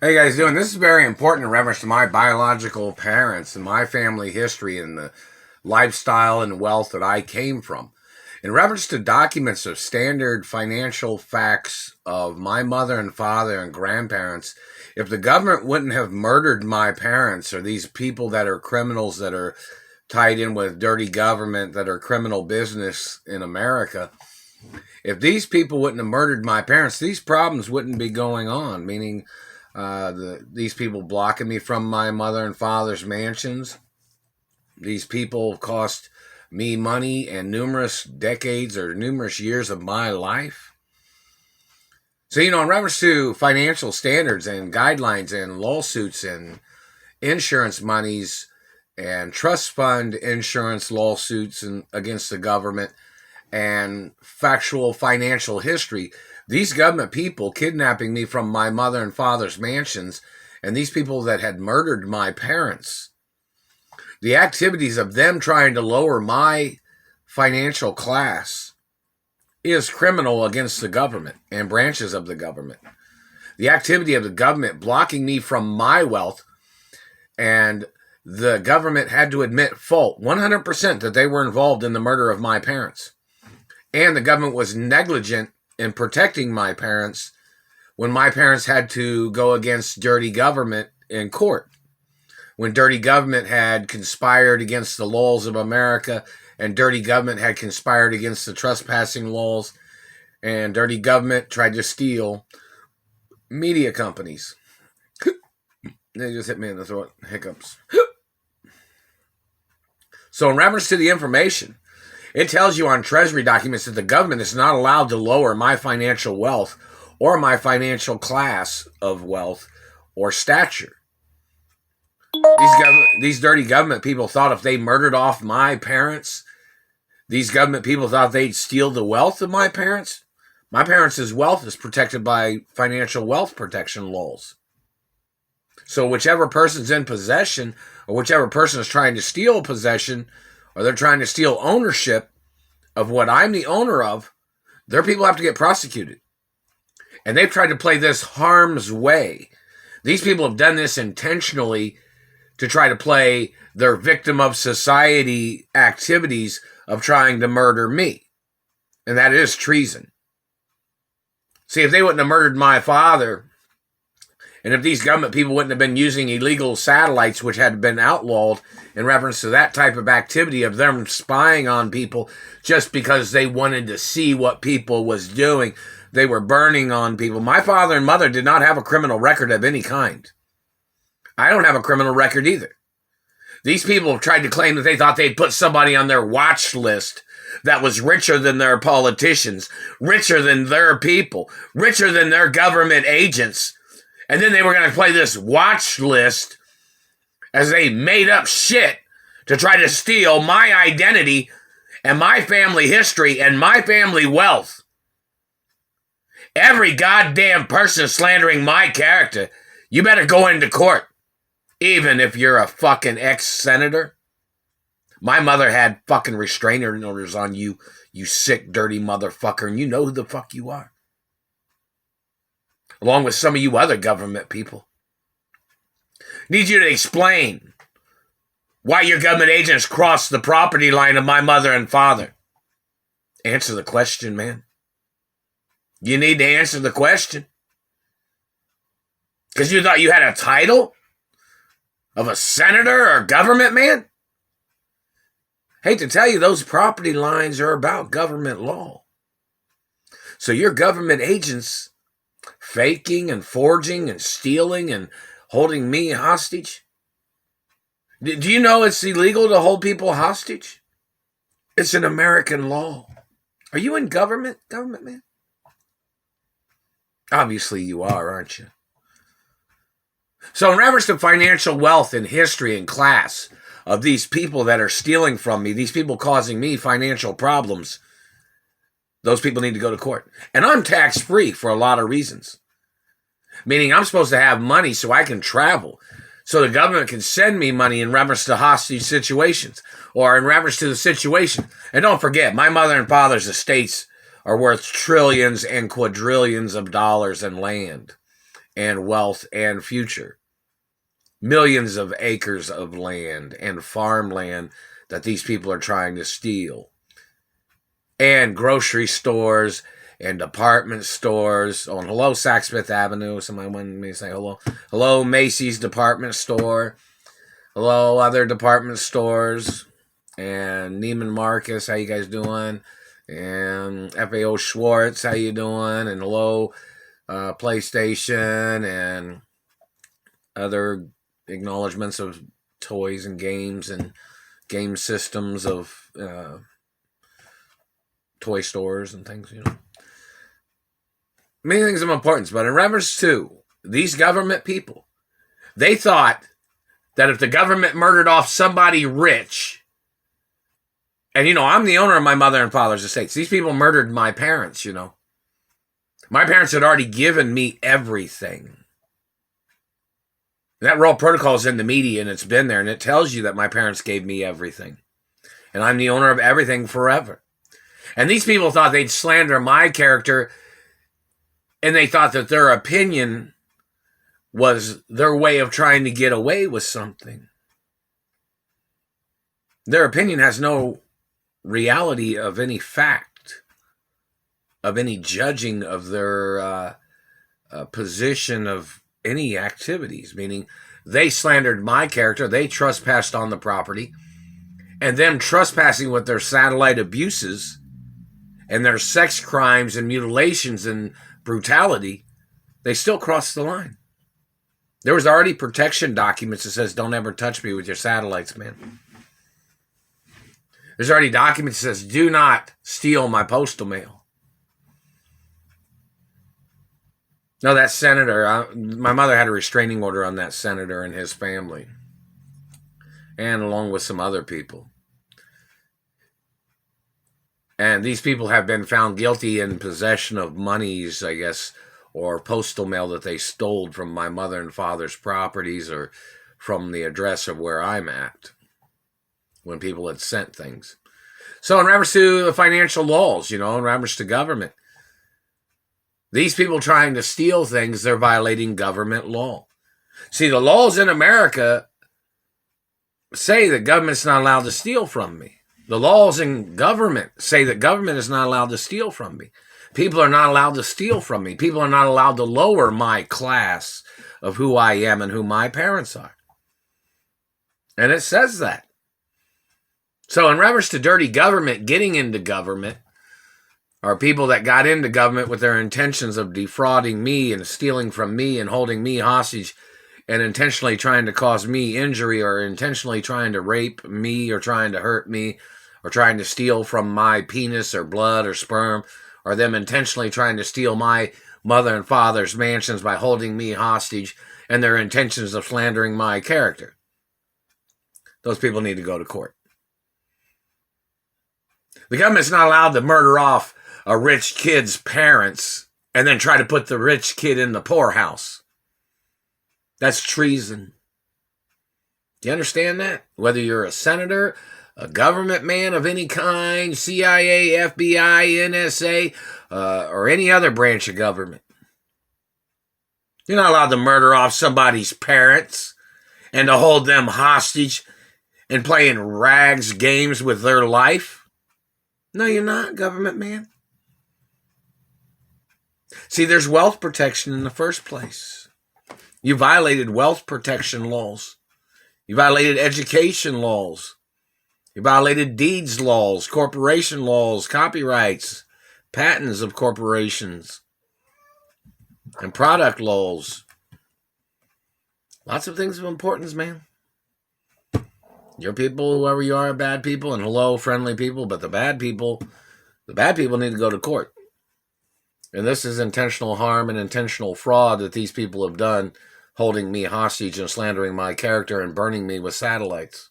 How you guys doing? This is very important in reference to my biological parents and my family history and the lifestyle and wealth that I came from. In reference to documents of standard financial facts of my mother and father and grandparents, if the government wouldn't have murdered my parents or these people that are criminals that are tied in with dirty government that are criminal business in America, if these people wouldn't have murdered my parents, these problems wouldn't be going on, meaning these people blocking me from my mother and father's mansions. These people cost me money and numerous decades or numerous years of my life. So, in reference to financial standards and guidelines and lawsuits and insurance monies and trust fund insurance lawsuits and against the government and factual financial history, these government people kidnapping me from my mother and father's mansions, and these people that had murdered my parents, the activities of them trying to lower my financial class is criminal against the government and branches of the government. The activity of the government blocking me from my wealth, and the government had to admit fault 100% that they were involved in the murder of my parents. And the government was negligent in protecting my parents when my parents had to go against dirty government in court. When dirty government had conspired against the laws of America, and dirty government had conspired against the trespassing laws, and dirty government tried to steal media companies. They just hit me in the throat. Hiccups. So in reference to the information, it tells you on Treasury documents that the government is not allowed to lower my financial wealth or my financial class of wealth or stature. These dirty government people thought if they murdered off my parents, these government people thought they'd steal the wealth of my parents. My parents' wealth is protected by financial wealth protection laws. So whichever person's in possession, or whichever person is trying to steal possession, or they're trying to steal ownership of what I'm the owner of, their people have to get prosecuted. And they've tried to play this harm's way. These people have done this intentionally to try to play their victim of society activities of trying to murder me. And that is treason. See, if they wouldn't have murdered my father, and if these government people wouldn't have been using illegal satellites, which had been outlawed in reference to that type of activity of them spying on people just because they wanted to see what people was doing, they were burning on people. My father and mother did not have a criminal record of any kind. I don't have a criminal record either. These people have tried to claim that they thought they'd put somebody on their watch list that was richer than their politicians, richer than their people, richer than their government agents. And then they were going to play this watch list as they made up shit to try to steal my identity and my family history and my family wealth. Every goddamn person slandering my character, you better go into court. Even if you're a fucking ex-senator. My mother had fucking restraining orders on you, you sick, dirty motherfucker, and you know who the fuck you are. Along with some of you other government people. Need you to explain why your government agents crossed the property line of my mother and father. Answer the question, man. You need to answer the question. Because you thought you had a title of a senator or government man? Hate to tell you, those property lines are about government law. So your government agents faking and forging and stealing and holding me hostage? Do you know it's illegal to hold people hostage? It's an American law. Are you in government man? Obviously you are, aren't you? So in reference to financial wealth and history and class of these people that are stealing from me, these people causing me financial problems, those people need to go to court. And I'm tax-free for a lot of reasons. Meaning I'm supposed to have money so I can travel. So the government can send me money in reference to hostage situations or in reference to the situation. And don't forget, my mother and father's estates are worth trillions and quadrillions of dollars in land and wealth and future. Millions of acres of land and farmland that these people are trying to steal. And grocery stores and department stores. Oh, and hello, Saks Fifth Avenue. Somebody wanted me to say hello. Hello, Macy's department store. Hello, other department stores. And Neiman Marcus, how you guys doing? And FAO Schwartz, how you doing? And hello, PlayStation and other acknowledgments of toys and games and game systems of toy stores and things, you know. Many things of importance, but in reference to these government people, they thought that if the government murdered off somebody rich, and, you know, I'm the owner of my mother and father's estates. These people murdered my parents, you know. My parents had already given me everything. That Royal Protocol is in the media, and it's been there, and it tells you that my parents gave me everything. And I'm the owner of everything forever. And these people thought they'd slander my character, and they thought that their opinion was their way of trying to get away with something. Their opinion has no reality of any fact, of any judging of their position of any activities, meaning they slandered my character, they trespassed on the property, and them trespassing with their satellite abuses and their sex crimes and mutilations and brutality, they still crossed the line. There was already protection documents that says, don't ever touch me with your satellites, man. There's already documents that says, do not steal my postal mail. No, that senator, my mother had a restraining order on that senator and his family, and along with some other people. And these people have been found guilty in possession of monies, I guess, or postal mail that they stole from my mother and father's properties or from the address of where I'm at when people had sent things. So in reference to the financial laws, you know, in reference to government, these people trying to steal things, they're violating government law. See, the laws in America say that government's not allowed to steal from me. The laws in government say that government is not allowed to steal from me. People are not allowed to steal from me. People are not allowed to lower my class of who I am and who my parents are. And it says that. So in reference to dirty government, getting into government, or people that got into government with their intentions of defrauding me and stealing from me and holding me hostage and intentionally trying to cause me injury or intentionally trying to rape me or trying to hurt me or trying to steal from my penis or blood or sperm, or them intentionally trying to steal my mother and father's mansions by holding me hostage and their intentions of slandering my character. Those people need to go to court. The government's not allowed to murder off a rich kid's parents and then try to put the rich kid in the poorhouse. That's treason. Do you understand that? Whether you're a senator, a government man of any kind, CIA, FBI, NSA, or any other branch of government. You're not allowed to murder off somebody's parents and to hold them hostage and playing rags games with their life. No, you're not, government man. See, there's wealth protection in the first place. You violated wealth protection laws. You violated education laws. You violated deeds laws, corporation laws, copyrights, patents of corporations, and product laws. Lots of things of importance, man. Your people, whoever you are, bad people, and hello, friendly people, but the bad people need to go to court. And this is intentional harm and intentional fraud that these people have done, holding me hostage and slandering my character and burning me with satellites.